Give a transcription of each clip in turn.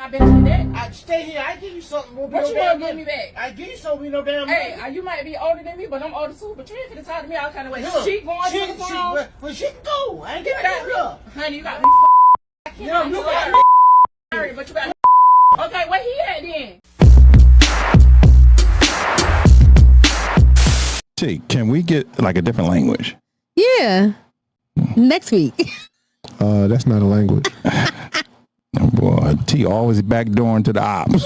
I bet you that. I stay here. I give you something. What you gonna give me back? I give you something. No damn. Hey, you might be older than me, but I'm older too. But you ain't finna talk to me all kind of ways. She going to the prom. Well, she can go. I ain't You giving got me, up. honey. You got me. I can't. You I'm got sorry. Sorry, but you got me. Okay, where he at then? T, can we get like a different language? Yeah. Next week. That's not a language. Oh boy, T always backdooring to the ops.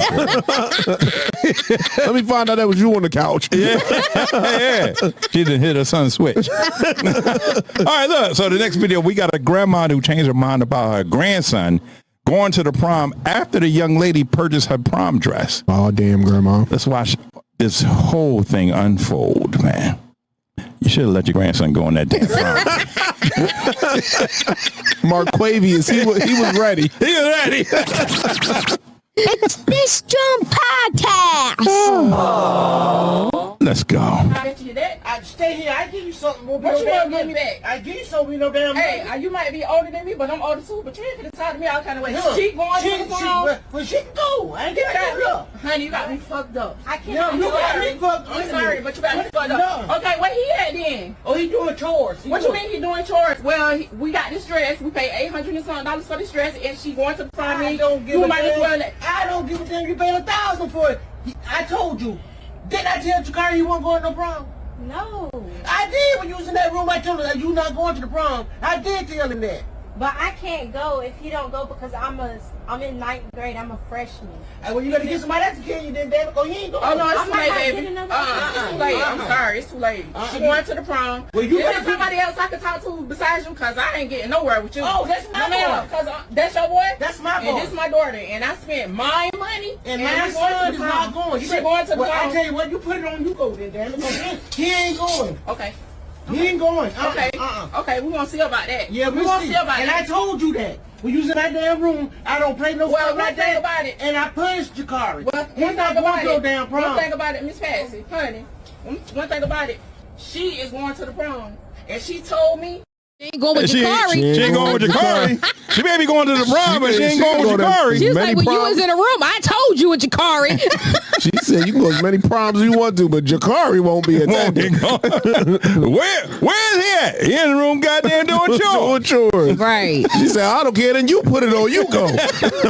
Let me find out that was you on the couch. Yeah. She didn't hit her son's switch. All right, look. So the next video, we got a grandma who changed her mind about her grandson going to the prom after the young lady purchased her prom dress. Oh, damn, grandma. Let's watch this whole thing unfold, man. You should have let your grandson go on that damn prom. Marquavius, he was ready. He was ready. It's this Jump Podcast. Let's go. I bet you that. I stay here. I give you something. What you gonna give me back? I give you something. No damn. Hey, you might be older than me, but I'm older too. But you ain't finna talk to me all kind of ways. She going to the prom. Well, she can go. I ain't You giving got me, up. honey. You got me fucked up. I can't. No, I'm you got sorry. me fucked up. I'm sorry, but you got me fucked up. No. Okay, where he at then? Oh, he doing chores. What you mean he doing chores? Well, we got this dress. We paid $800 and something for this dress, and she going to the prom. I don't give you a might as well. I don't give a damn. You paid $1,000 for it. I told you. Didn't I tell Jakari you weren't going to the prom? No, I did when you was in that room. I told her that you not going to the prom. I did tell him that. but I can't go if you don't go because I'm in 9th grade. I'm a freshman. Hey, well, you gotta get somebody else to kill you then, damn it. Oh, you ain't going. Oh no, it's I'm too not late, getting baby. another It's too late. I'm sorry, it's too late. She going to the prom. Well, you Is better there somebody else I can talk to besides you? Cause I ain't getting nowhere with you. Oh, that's my boy. Cause that's your boy. That's my boy. And this my daughter, and I spent my money. And we my going to son the is prom. not going. She going to the Well, I prom. tell you what, you put it on, you go then, damn it. 'Cause he ain't going. Okay. He ain't going. Okay. Okay, we gonna see about that. Yeah, we gonna see about and that. I told you that. When you was in that damn room, I don't play no Well, stuff one like thing that. about it- And I punished Jakari. Well, He one not thing going about to your it, damn prom. one thing about it, Miss Patsy, honey, one thing about it, she is going to the prom, and she told me. She ain't going with She Jakari. ain't going with Jakari. She may be going to the prom, but she ain't going with Jakari. She was Many like, when you proms. was in the room, I told you with Jakari. She said you can go as many proms as you want to, but Jakari won't be Won't attending. get going. Where's he at? He in the room, goddamn, doing chores. Doing chores. Right. She said, I don't care, then you put it on, you go.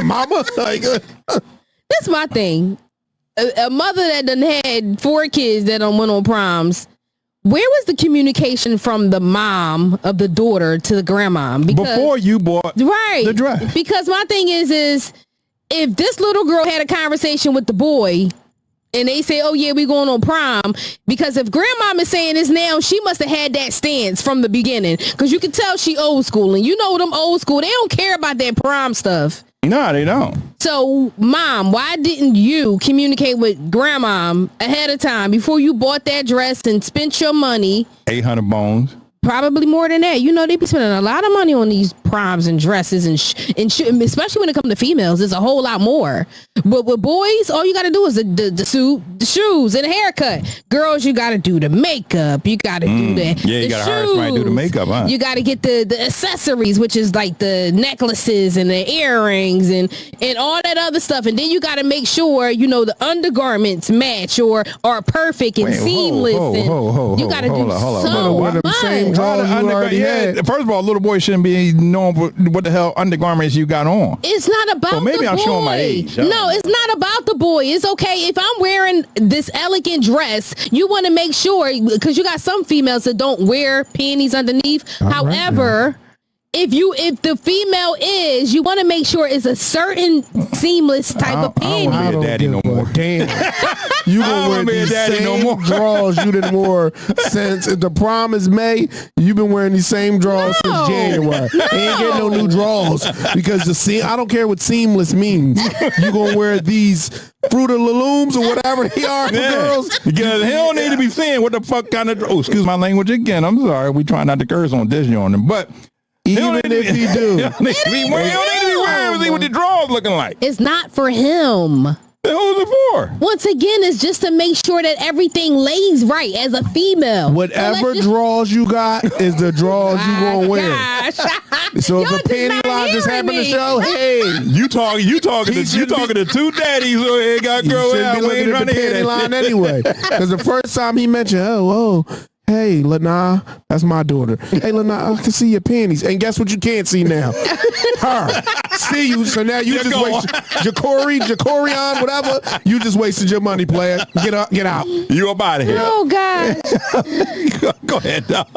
Mama, like, That's my thing. A mother that done had 4 kids that done went on proms. Where was the communication from the mom of the daughter to the grandma? Because, Before you bought right, the dress. Because my thing is if this little girl had a conversation with the boy and they say, oh yeah, we going on prom, because if grandmom is saying this now, she must have had that stance from the beginning, because you can tell she old school, and you know them old school, they don't care about that prom stuff. No, they don't. So, Mom, why didn't you communicate with Grandma ahead of time before you bought that dress and spent your money? 800 bones. Probably more than that. You know, they be spending a lot of money on these proms and dresses and especially when it comes to females, it's a whole lot more. But with boys, all you got to do is the suit, the shoes, and the haircut. Girls, you got to do the makeup. You got to do the Yeah, you got to hire somebody to do the makeup, huh? You got to get the accessories, which is like the necklaces and the earrings and all that other stuff. And then you got to make sure, you know, the undergarments match or are perfect and seamless. You got to do so much. First of all, little boy shouldn't be knowing what the hell undergarments you got on. It's not about So maybe the I'm boy. showing my age. No, it's not about the boy. It's okay if I'm wearing this elegant dress. You want to make sure, because you got some females that don't wear panties underneath. However, if the female is, you want to make sure it's a certain seamless type of panty. I don't be a daddy no more. Damn. You gonna wear be a these daddy same no more. drawers you didn't wore since the prom is May. You've been wearing these same drawers since January. Ain't getting no new drawers because I don't care what seamless means. You gonna wear these Fruit of the Looms or whatever they are for girls. Because he don't need to be saying what the fuck kind of. Oh, excuse my language again. I'm sorry. We try not to curse on Disney on them, but. Even if he do. He don't need to be wearing see what the drawers looking like. It's not for him. Then who's it for? Once again, it's just to make sure that everything lays right as a female. Whatever draws you got is the draws you gonna wear. Gosh. So if Y'all a panty not line just hearing happened to me. show, hey, You talking to two daddies who ain't got you girl shouldn't out. be We looking ain't at trying the to hear panty that line shit. anyway. Because the first time he mentioned, hey, Lana, that's my daughter. Hey, Lana, I can see your panties. And guess what you can't see now? Her. See you. So now you just wasted Jacorian, whatever. You just wasted your money, player. Get out. You up out of here. Oh, gosh. Go ahead, dog.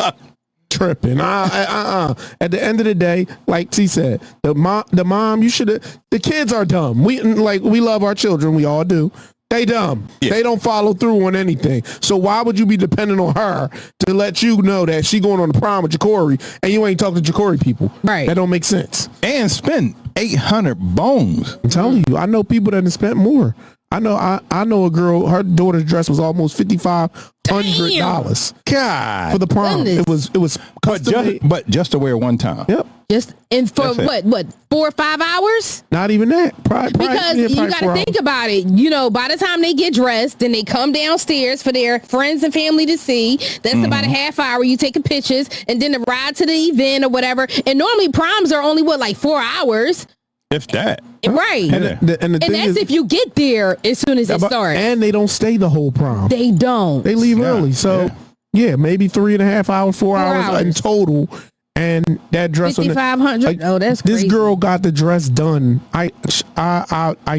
Tripping. At the end of the day, like T said, the mom, you should have. The kids are dumb. We love our children. We all do. They dumb. Yeah. They don't follow through on anything. So why would you be dependent on her to let you know that she going on the prom with Jacory and you ain't talking to Jacory people? Right. That don't make sense. And spend 800 bones. I'm telling you, I know people that have spent more. I know a girl. Her daughter's dress was almost $5,500 God. for the prom. Goodness. It was custom made. But just to wear one time. Yep. Just and for That's it. what 4 or 5 hours? Not even that. Because you got to think about it. You know, by the time they get dressed, then they come downstairs for their friends and family to see. That's about a half hour. You taking pictures, and then the ride to the event or whatever. And normally proms are only 4 hours. If that. Right. Yeah. And the And thing that's is, if you get there as soon as it starts. and they don't stay the whole prom. They don't. They leave Yeah, early. So yeah, maybe 3.5 hours, 4 hours in hours. total. And that dress on the, 5,500. Oh, that's this crazy. girl got the dress done. I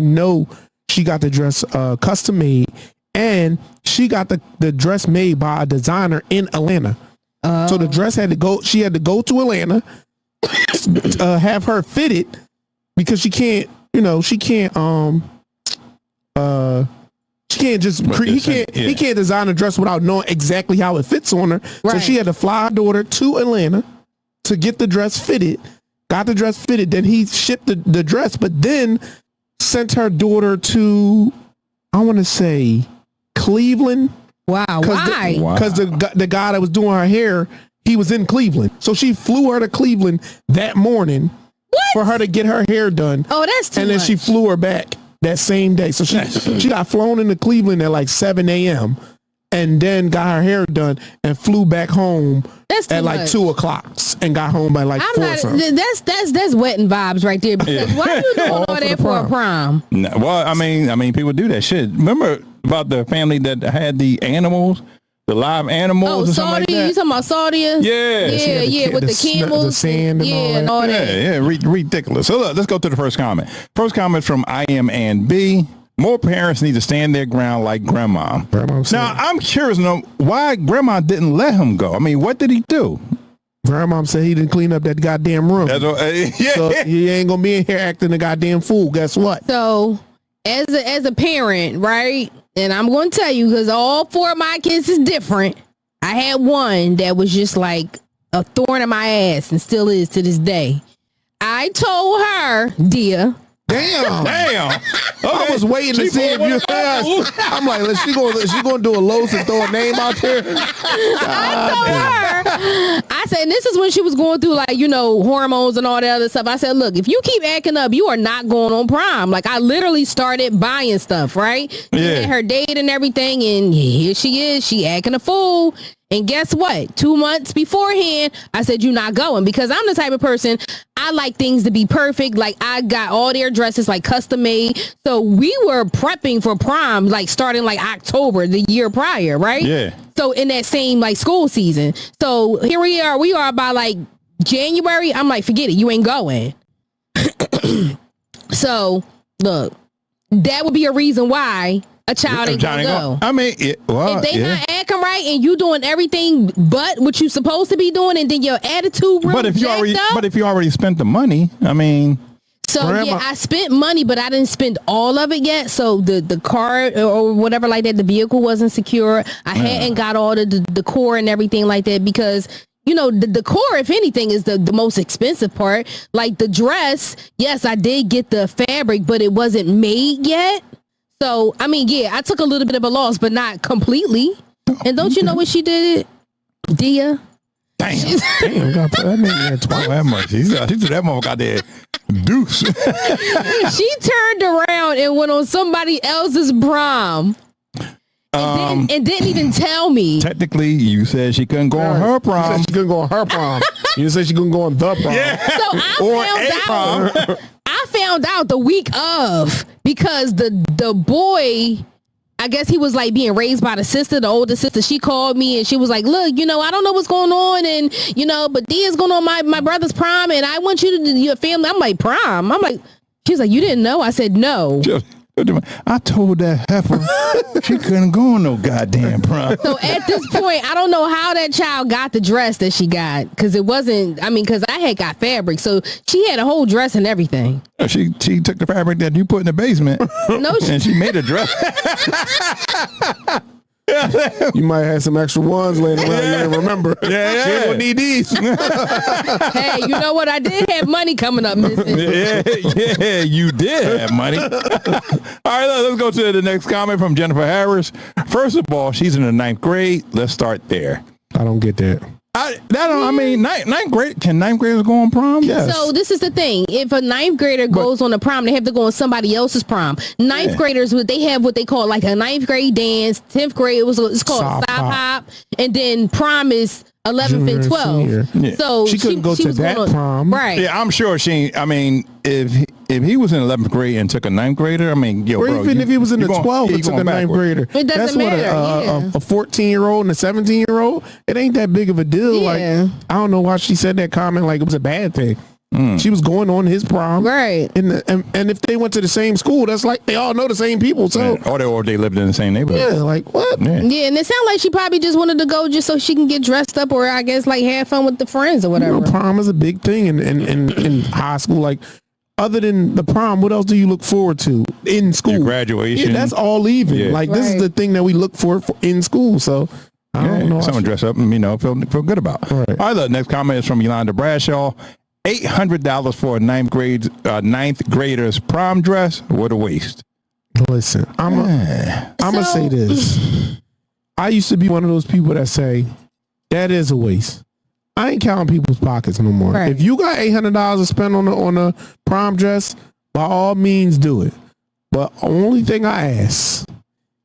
know she got the dress custom made, and she got the dress made by a designer in Atlanta. So the dress had to go. She had to go to Atlanta, have her fitted because she can't. She can't. She can't just. He can't design a dress without knowing exactly how it fits on her. So Right. she had to fly her daughter to Atlanta to get the dress fitted. Got the dress fitted. Then he shipped the dress, but then sent her daughter to, I want to say, Cleveland. Wow. Why? Because the guy that was doing her hair, he was in Cleveland. So she flew her to Cleveland that morning for her to get her hair done. Oh, that's too And then much. she flew her back that same day. So she got flown into Cleveland at like 7 a.m. and then got her hair done and flew back home That's too at like much. 2 o'clock and got home by like I'm 4 or not. something. That's wetting vibes right there. Because why are you doing all for the that for a prom? No, well, I mean, people do that shit. Remember about the family that had the animals, the live animals Oh, or something like Saudi. that? You talking about Saudi? Yeah. With the camels, the sand and all that. and all that. Yeah, ridiculous. So look, let's go to the first comment. First comment from I am and B. More parents need to stand their ground like grandma. Now, I'm curious to know why grandma didn't let him go. I mean, what did he do? Grandma said he didn't clean up that goddamn room. That's what, yeah. So you ain't gonna be in here acting a goddamn fool. Guess what? So, as a parent, right? And I'm going to tell you, because all 4 of my kids is different. I had one that was just like a thorn in my ass, and still is to this day. I told her, dear. Damn. Damn. I was waiting to see if you. I'm like, she gonna do a Lowe's and throw a name out there. I said, and this is when she was going through hormones and all that other stuff. I said, look, if you keep acting up, you are not going on prom. Like, I literally started buying stuff, right? Yeah. And her date and everything, and here she is, she acting a fool. And guess what? 2 months beforehand, I said, you're not going, because I'm the type of person, I like things to be perfect. Like, I got all their dresses like custom made. So we were prepping for prom, like starting like October the year prior, right? Yeah. So in that same like school season. So here we are by like January. I'm like, forget it. You ain't going. So look, that would be a reason why a child ain't gonna go. I mean, If they not acting right and you doing everything but what you supposed to be doing, and then your attitude really but if you up, already spent the money, I mean, so Grandma- yeah, I spent money, but I didn't spend all of it yet. So the car or whatever like that, the vehicle wasn't secure. I hadn't got all the decor and everything like that, because the decor, if anything, is the most expensive part. Like the dress, yes, I did get the fabric, but it wasn't made yet. So I mean, yeah, I took a little bit of a loss, but not completely. And don't you know what she did, Dia? damn. Damn, gotta put that name there Oh, twice. that much. She threw that motherfucker out there Deuce. She turned around and went on somebody else's prom. And didn't even tell me. Technically, you said she couldn't go on her You prom. said she couldn't go on her prom. You said she couldn't go on the prom. Yeah. So I found out the week of, because the boy, I guess he was like being raised by the sister, the older sister. She called me and she was like, look, you know, I don't know what's going on, and you know, but D is going on my brother's prom, and I want you to do your family. I'm like, prom? I'm like, she was like, you didn't know? I said, no. I told that heifer she couldn't go on no goddamn prom. So at this point, I don't know how that child got the dress that she got, because it wasn't, I mean, because I had got fabric, so she had a whole dress and everything. She took the fabric that you put in the basement and she made a dress. You might have some extra ones laying around. You didn't remember. Yeah. She ain't gonna need these. Hey, you know what? I did have money coming up missing. Yeah, you did have money. All right, let's go to the next comment from Jennifer Harris. First of all, she's in the 9th grade. Let's start there. I don't get that. Ninth grade. Can 9th graders go on prom? Yes. So this is the thing. If a 9th grader goes on a prom, they have to go on somebody else's prom. 9th graders, they have what they call like a 9th grade dance. 10th grade, it's called Sock stop hop. And then prom is 11th and 12th. Yeah. So She couldn't go to was that going on, prom. Right. Yeah, I'm sure if he was in 11th grade and took a 9th grader, I mean, yo, Or bro, even if he was in the 12th and took a 9th backward. grader. It doesn't That's matter, what a 14-year-old and a 17-year-old, it ain't that big of a deal. Yeah. Like, I don't know why she said that comment like it was a bad thing. She was going on his prom. Right. And if they went to the same school, that's like they all know the same people. So, Or they lived in the same neighborhood. yeah, like what? Yeah. Yeah, and it sounded like she probably just wanted to go just so she can get dressed up, or I guess like have fun with the friends or You whatever. know, prom is a big thing in high school. Like, other than the prom, what else do you look forward to in school? Your graduation. Yeah, that's all even. Yeah. Like, this is Right. the thing that we look for in school. So, I don't know. Someone dress up and, feel good about. Right. All right, the next comment is from Yolanda Bradshaw. $800 for a 9th grader's prom dress. What a waste. Listen, I'm gonna say this. I used to be one of those people that say that is a waste. I ain't counting people's pockets no more. Right. If you got $800 to spend on a prom dress, by all means do it. But only thing I ask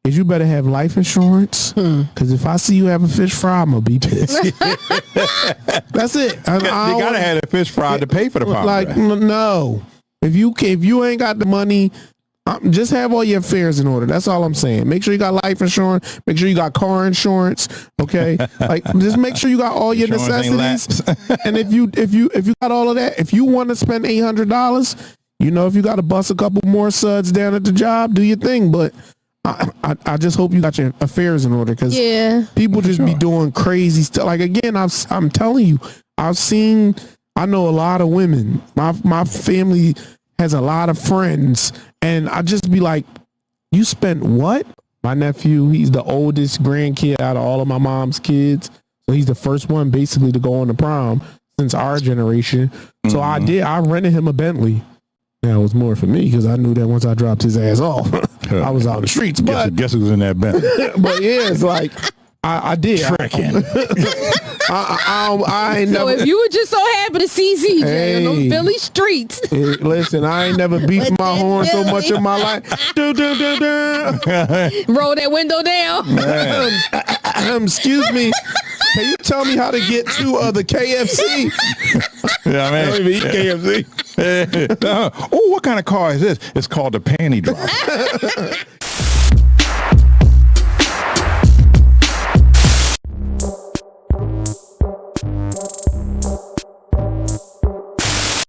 is you better have life insurance, because if I see you have a fish fry, I'm gonna be pissed. That's it. You gotta have a fish fry to pay for the prom like dress. no. If you ain't got the money, just have all your affairs in order. That's all I'm saying. Make sure you got life insurance. Make sure you got car insurance. Okay, like just make sure you got all your Insurance ain't necessities. And if you got all of that, if you want to spend $800, if you got to bust a couple more suds down at the job, do your thing. But I just hope you got your affairs in order, because people just be doing crazy stuff. Like, again, I'm telling you, I know a lot of women. My family has a lot of friends, and I just be like, you spent what? My nephew, he's the oldest grandkid out of all of my mom's kids, so he's the first one basically to go on the prom since our generation. So I rented him a Bentley. Now it was more for me because I knew that once I dropped his ass off, I was out in the streets. But Guess who was in that bed? but yeah, it's like I did. Tricking. I ain't So never. if you were just so happy to see CJ on Hey. them Philly streets, Listen, I ain't never beat my horn so much in my life. Do, do, do, do. roll that window down. Excuse me. Can you tell me how to get to the KFC? Yeah, I don't even eat KFC. Oh, what kind of car is this? It's called a panty drop.